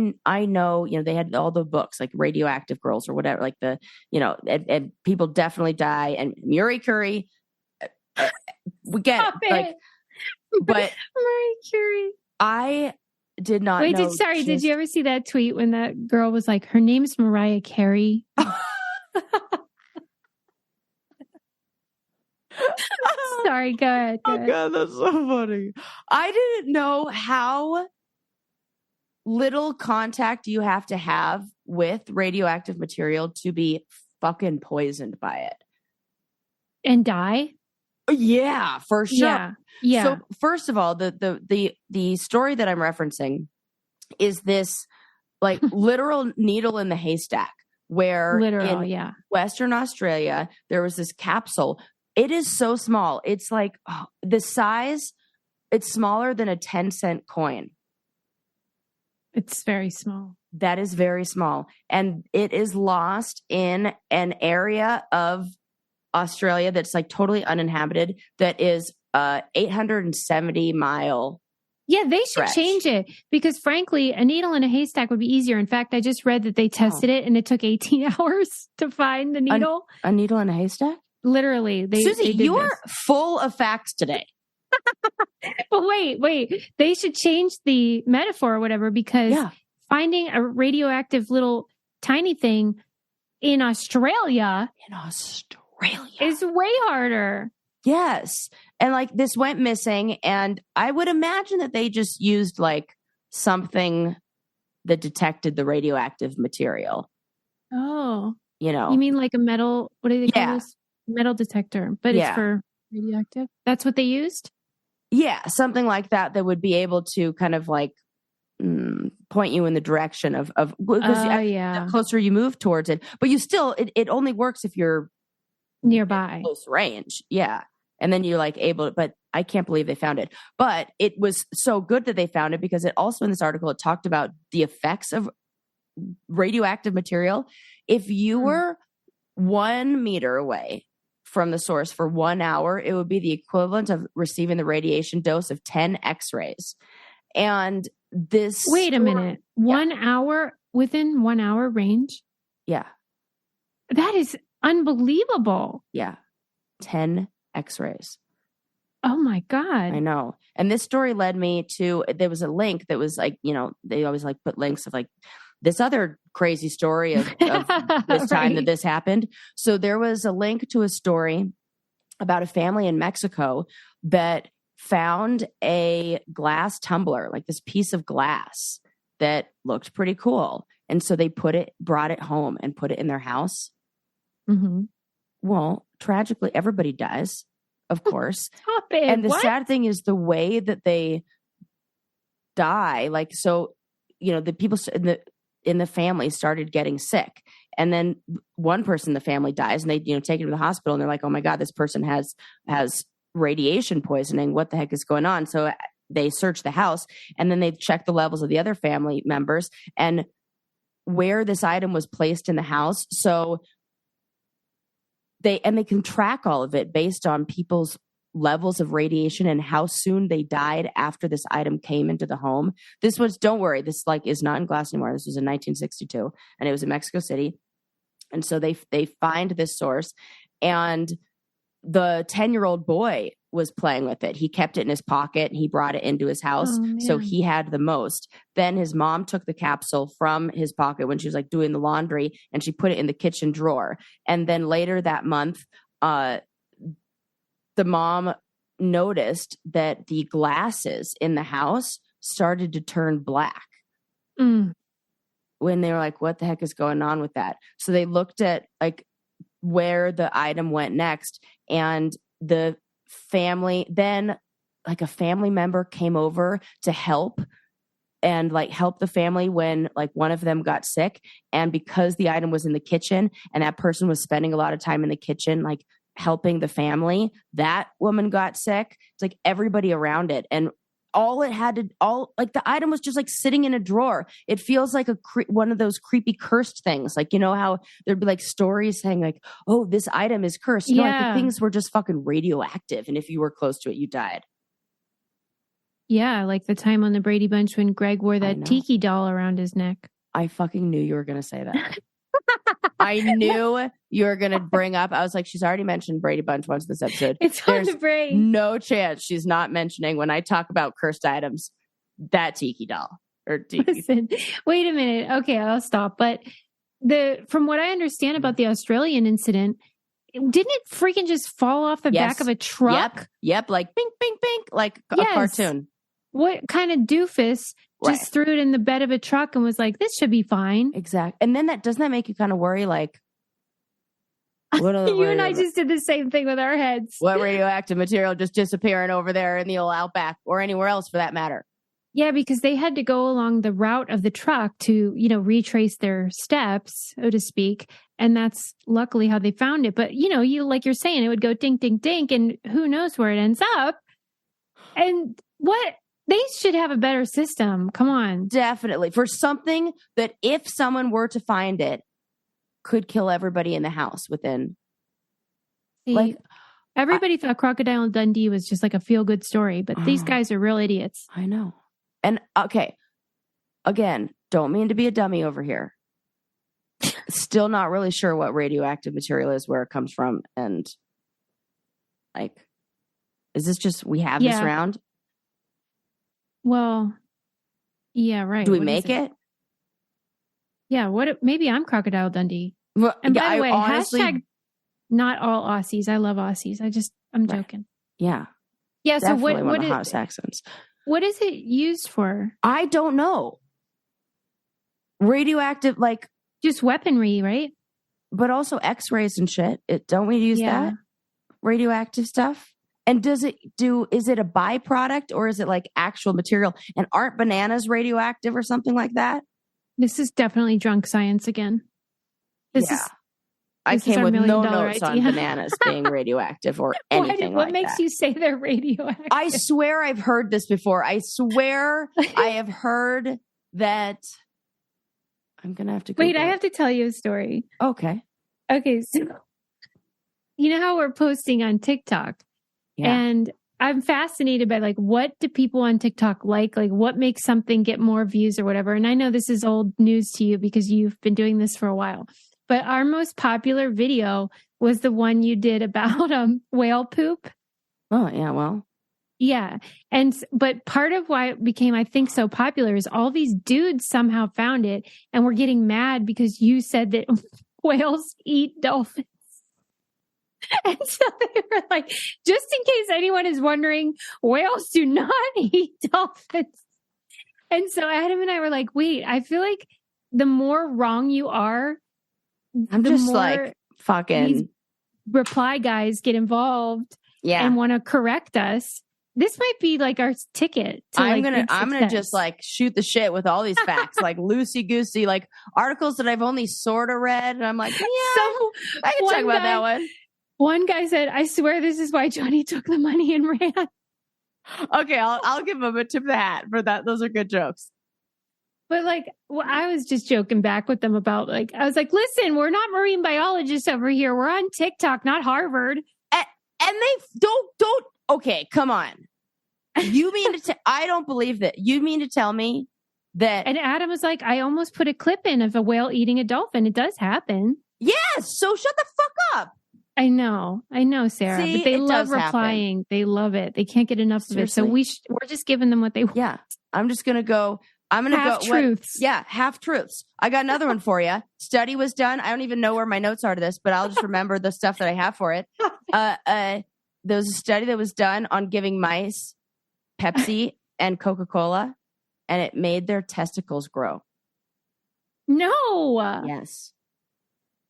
know, you know, they had all the books like Radioactive Girls or whatever, like the, you know, and people definitely die. And Marie Curie, we get it. Like, but Marie Curie. I did not know. Did you ever see that tweet when that girl was like, her name's Mariah Carey? Sorry, go ahead. Oh God, that's so funny. I didn't know how little contact you have to have with radioactive material to be fucking poisoned by it. And die? Yeah, for sure. Yeah. So first of all, the story that I'm referencing is this like literal needle in the haystack where in Western Australia, there was this capsule. It is so small. It's like the size, it's smaller than a 10-cent coin. It's very small. That is very small. And it is lost in an area of Australia that's like totally uninhabited that is 870-mile. Yeah, they should change it because frankly, a needle in a haystack would be easier. In fact, I just read that they tested it and it took 18 hours to find the needle. A needle in a haystack? Literally. Susie, you are full of facts today. But wait. They should change the metaphor or whatever because finding a radioactive little tiny thing in Australia is way harder. Yes. And like this went missing and I would imagine that they just used like something that detected the radioactive material. Oh. You know. You mean like a metal, what do they call this? Metal detector, but it's for radioactive. That's what they used? Yeah, something like that would be able to kind of like point you in the direction of because the closer you move towards it. But you still, it only works if you're nearby. Close range. Yeah. And then you're like able to, but I can't believe they found it. But it was so good that they found it because it also in this article, it talked about the effects of radioactive material. If you were 1 meter away from the source for 1 hour, it would be the equivalent of receiving the radiation dose of 10 x-rays. And this... Wait a minute. 1 hour within 1 hour range? Yeah. That is unbelievable. Yeah. 10 x-rays. Oh my God. I know. And this story led me to, there was a link that was like, you know, they always like put links of like this other crazy story of this time that this happened. So there was a link to a story about a family in Mexico that found a glass tumbler, like this piece of glass that looked pretty cool. And so they brought it home and put it in their house. Mm-hmm. Well, tragically, everybody dies, of course. Stop it. And the sad thing is the way that they die, like, so, you know, the people in the family started getting sick. And then one person in the family dies and they, you know, take him to the hospital and they're like, oh my God, this person has radiation poisoning. What the heck is going on? So they search the house and then they check the levels of the other family members and where this item was placed in the house. So they can track all of it based on people's levels of radiation and how soon they died after this item came into the home. This was, don't worry, this like is not in glass anymore. This was in 1962 and it was in Mexico City. And so they find this source and the 10-year-old boy was playing with it. He kept it in his pocket and he brought it into his house. So he had the most. Then his mom took the capsule from his pocket when she was like doing the laundry and she put it in the kitchen drawer. And then later that month, the mom noticed that the glasses in the house started to turn black. When they were like, what the heck is going on with that? So they looked at like where the item went next, and the family, then like a family member came over to help and like help the family when like one of them got sick. And because the item was in the kitchen and that person was spending a lot of time in the kitchen, like helping the family, that woman got sick. It's like everybody around it. And the item was just like sitting in a drawer. It feels like one of those creepy cursed things. Like, you know how there'd be like stories saying like, oh, this item is cursed. No, like the things were just fucking radioactive. And if you were close to it, you died. Yeah. Like the time on the Brady Bunch when Greg wore that tiki doll around his neck. I fucking knew you were going to say that. I knew you were going to bring up. I was like, she's already mentioned Brady Bunch once this episode. It's on the brain. No chance she's not mentioning when I talk about cursed items, that tiki doll or tiki. Listen, wait a minute. Okay, I'll stop. But from what I understand about the Australian incident, didn't it freaking just fall off the back of a truck? Yep. Like bink, bink, bink, like a cartoon. What kind of doofus just threw it in the bed of a truck and was like, this should be fine. Exactly. And then doesn't that make you kind of worry? Like, you and I just did the same thing with our heads. What radioactive material just disappearing over there in the old outback or anywhere else for that matter? Yeah, because they had to go along the route of the truck to, retrace their steps, so to speak. And that's luckily how they found it. But, like you're saying, it would go dink, dink, dink, and who knows where it ends up. And they should have a better system. Come on. Definitely. For something that if someone were to find it, could kill everybody in the house within. Everybody thought Crocodile Dundee was just like a feel-good story, but these guys are real idiots. I know. And okay, again, don't mean to be a dummy over here. Still not really sure what radioactive material is, where it comes from, and like, is this just we have this round? Well, yeah, right. Do we make it? Yeah, maybe I'm Crocodile Dundee. Well, and by the way, hashtag not all Aussies. I love Aussies. I'm joking. Yeah. Yeah, so what is hottest accents. What is it used for? I don't know. Radioactive, like just weaponry, right? But also X-rays and shit. Don't we use that? Radioactive stuff? And is it a byproduct or is it like actual material? And aren't bananas radioactive or something like that? This is definitely drunk science again. I came with no notes on bananas being radioactive or anything what makes you say they're radioactive? I swear I've heard this before. I swear I have heard that. I'm going to have to go. Wait, I have to tell you a story. Okay. So you know how we're posting on TikTok? Yeah. And I'm fascinated by like, what do people on TikTok like? Like what makes something get more views or whatever? And I know this is old news to you because you've been doing this for a while. But our most popular video was the one you did about whale poop. Oh, yeah, well. Yeah. But part of why it became, I think, so popular is all these dudes somehow found it and were getting mad because you said that whales eat dolphins. And so they were like, just in case anyone is wondering, whales do not eat dolphins. And so Adam and I were like, wait, I feel like the more wrong you are, I'm just like fucking reply guys get involved and want to correct us. This might be like our ticket to I'm gonna just like shoot the shit with all these facts, like loosey goosey, like articles that I've only sort of read, and I'm like, I can talk about that one. One guy said, "I swear this is why Johnny took the money and ran." Okay, I'll give him a tip of the hat for that. Those are good jokes. But like, I was just joking back with them about like, I was like, listen, we're not marine biologists over here. We're on TikTok, not Harvard. And they don't. Okay, come on. You mean to? I don't believe that. You mean to tell me that? And Adam was like, I almost put a clip in of a whale eating a dolphin. It does happen. Yes. So shut the fuck up. I know, Sarah, See, but they it love does replying. happen. They love it. They can't get enough Seriously? of it. So we're just giving them what they want. Yeah. I'm going to go half truths. Half truths. I got another one for you. Study was done. I don't even know where my notes are to this, but I'll just remember the stuff that I have for it. There was a study that was done on giving mice Pepsi and Coca-Cola, and it made their testicles grow. No. Yes.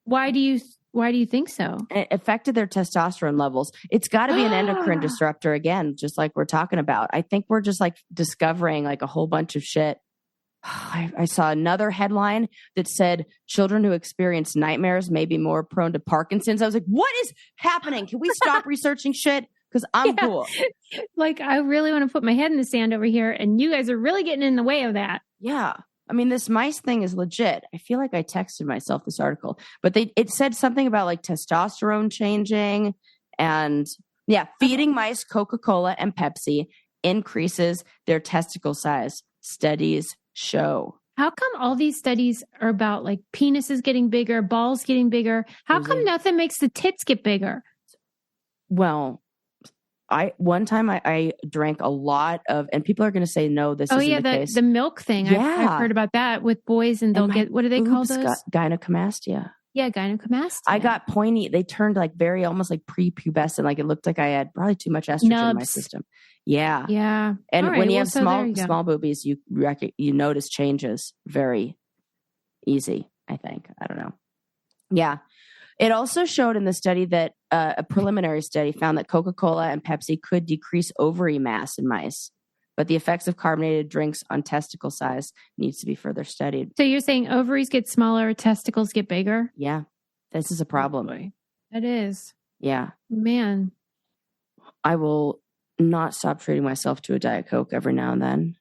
Why do you think so? It affected their testosterone levels. It's got to be an endocrine disruptor again, just like we're talking about. I think we're just like discovering like a whole bunch of shit. I saw another headline that said children who experience nightmares may be more prone to Parkinson's. I was like, what is happening? Can we stop researching shit? Because I'm cool. Like, I really want to put my head in the sand over here, and you guys are really getting in the way of that. Yeah. I mean, this mice thing is legit. I feel like I texted myself this article, but it said something about like testosterone changing and feeding mice Coca-Cola and Pepsi increases their testicle size. Studies show. How come all these studies are about like penises getting bigger, balls getting bigger? How come nothing makes the tits get bigger? Well, one time I drank a lot of, and people are going to say, no, this isn't the case. The milk thing. Yeah. I've heard about that with boys, and they'll get, what do they call those? Gynecomastia. Yeah, gynecomastia. I got pointy. They turned like very almost like prepubescent. Like it looked like I had probably too much estrogen in my system. Yeah. Yeah. And when you have small boobies, you notice changes very easy, I think. I don't know. Yeah. It also showed in the study that a preliminary study found that Coca-Cola and Pepsi could decrease ovary mass in mice, but the effects of carbonated drinks on testicle size needs to be further studied. So you're saying ovaries get smaller, testicles get bigger? Yeah, this is a problem. That is. Yeah. Man. I will not stop treating myself to a Diet Coke every now and then.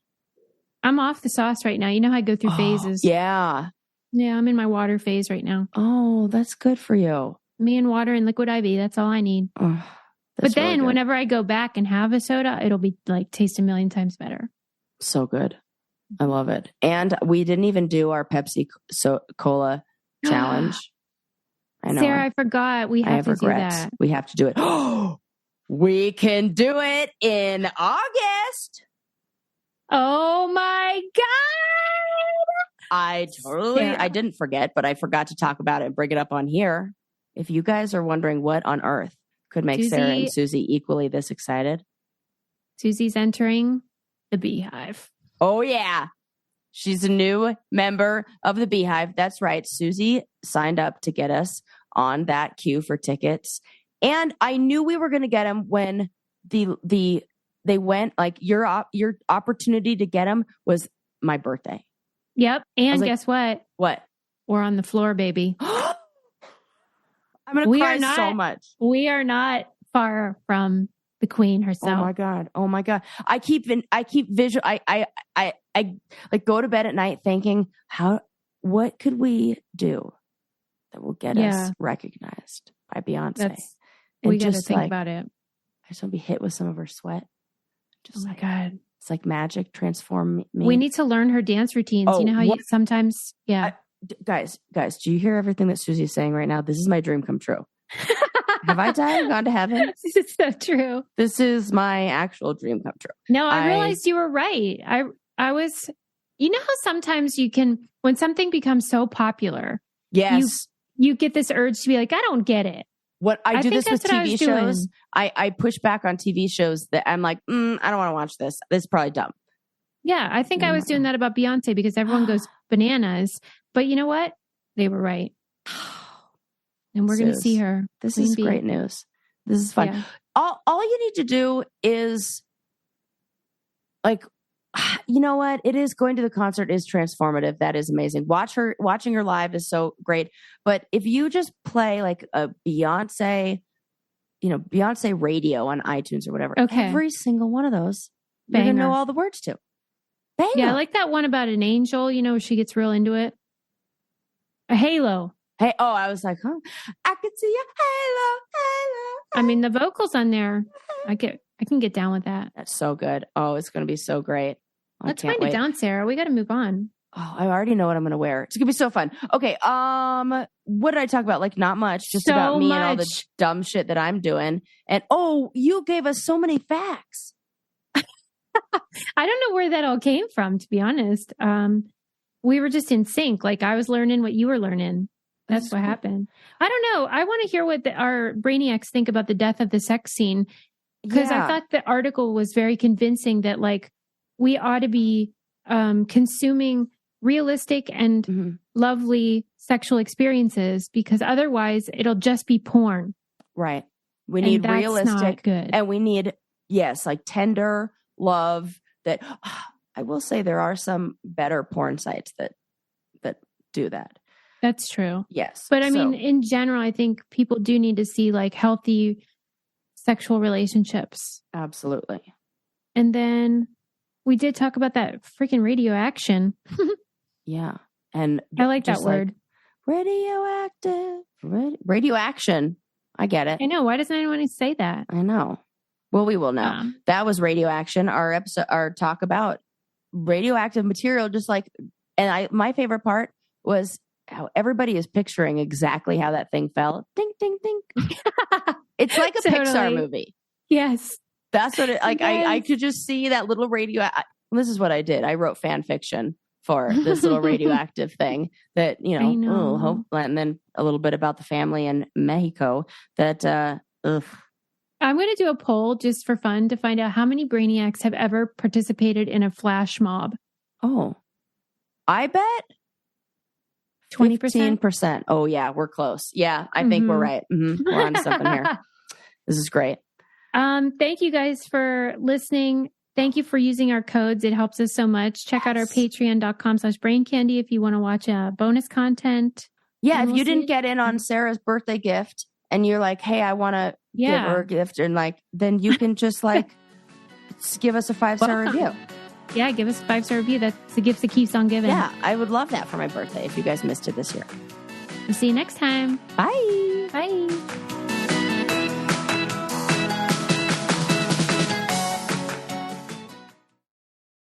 I'm off the sauce right now. You know how I go through phases. Yeah. Yeah, I'm in my water phase right now. Oh, that's good for you. Me and water and liquid IV. That's all I need. Oh, but then really whenever I go back and have a soda, it'll be like taste a million times better. So good. I love it. And we didn't even do our Pepsi Cola challenge. I know. Sarah, I forgot. We have to do that. We have to do it. We can do it in August. Oh my God. I didn't forget, but I forgot to talk about it and bring it up on here. If you guys are wondering what on earth could make Sarah and Susie equally this excited. Susie's entering the Beehive. Oh, yeah. She's a new member of the Beehive. That's right. Susie signed up to get us on that queue for tickets. And I knew we were going to get them when they went, like, your opportunity to get them was my birthday. Yep. And guess what? What? We're on the floor, baby. I'm going to cry so much. We are not far from the queen herself. Oh my God. I keep visual. I like go to bed at night thinking, what could we do that will get us recognized by Beyonce? We got to think about it. I just want to be hit with some of her sweat. Oh my God. It's like magic transform me. We need to learn her dance routines. You know how you sometimes, guys, do you hear everything that Susie's saying right now? This is my dream come true. Have I died and gone to heaven? This is so true. This is my actual dream come true. No, I realized you were right. I was, you know how sometimes you can, when something becomes so popular, yes, you get this urge to be like, I don't get it. What I do this with TV shows. I push back on TV shows that I'm like, I don't want to watch this. This is probably dumb. Yeah, I think I was doing that about Beyonce because everyone goes bananas. But you know what? They were right. And we're going to see her. This is great news. This is fun. Yeah. All you need to do is, like, you know what? It is going to the concert is transformative. That is amazing. Watching her live is so great. But if you just play like a Beyonce, Beyonce radio on iTunes or whatever, every single one of those, you're going to know all the words to. Banger. Yeah, I like that one about an angel, where she gets real into it. A halo. Hey, I was like, I could see a halo. I mean, the vocals on there, I can get down with that. That's so good. Oh, it's going to be so great. Let's wind it down, Sarah. We got to move on. Oh, I already know what I'm going to wear. It's going to be so fun. Okay. What did I talk about? Like, not much, just So about me much. and all the dumb shit that I'm doing. And you gave us so many facts. I don't know where that all came from, to be honest. We were just in sync. Like, I was learning what you were learning. That's what happened. I don't know. I want to hear what our brainiacs think about the death of the sex scene. Because I thought the article was very convincing that, like, we ought to be consuming realistic and lovely sexual experiences, because otherwise it'll just be porn. Right. We need realistic. Not good. And we need, like tender love that I will say there are some better porn sites that do that. That's true. Yes. But I mean, in general, I think people do need to see like healthy sexual relationships. Absolutely. And then we did talk about that freaking radioaction. Yeah. And I like that word. Radioactive. Radioaction. I get it. I know. Why doesn't anyone say that? I know. Well, we will know. That was Radioaction, our talk about radioactive material, just like, and my favorite part was how everybody is picturing exactly how that thing fell. Ding, ding, ding. It's like a Pixar movie. Yes. That's what it, like, yes. I could just see that little this is what I did. I wrote fan fiction for this little radioactive thing that, and then a little bit about the family in Mexico that, I'm going to do a poll just for fun to find out how many brainiacs have ever participated in a flash mob. Oh, I bet 20%. 15%. Oh yeah, we're close. Yeah, I think we're right. We're on something here. This is great. Thank you guys for listening. Thank you for using our codes. It helps us so much. Check out our patreon.com/braincandy if you want to watch bonus content. Yeah, if you didn't get in on Sarah's birthday gift and you're like, hey, I want to give her a gift, and then you can just give us a 5-star review. Yeah, give us a 5-star review. That's the gift that keeps on giving. Yeah, I would love that for my birthday if you guys missed it this year. We'll see you next time. Bye.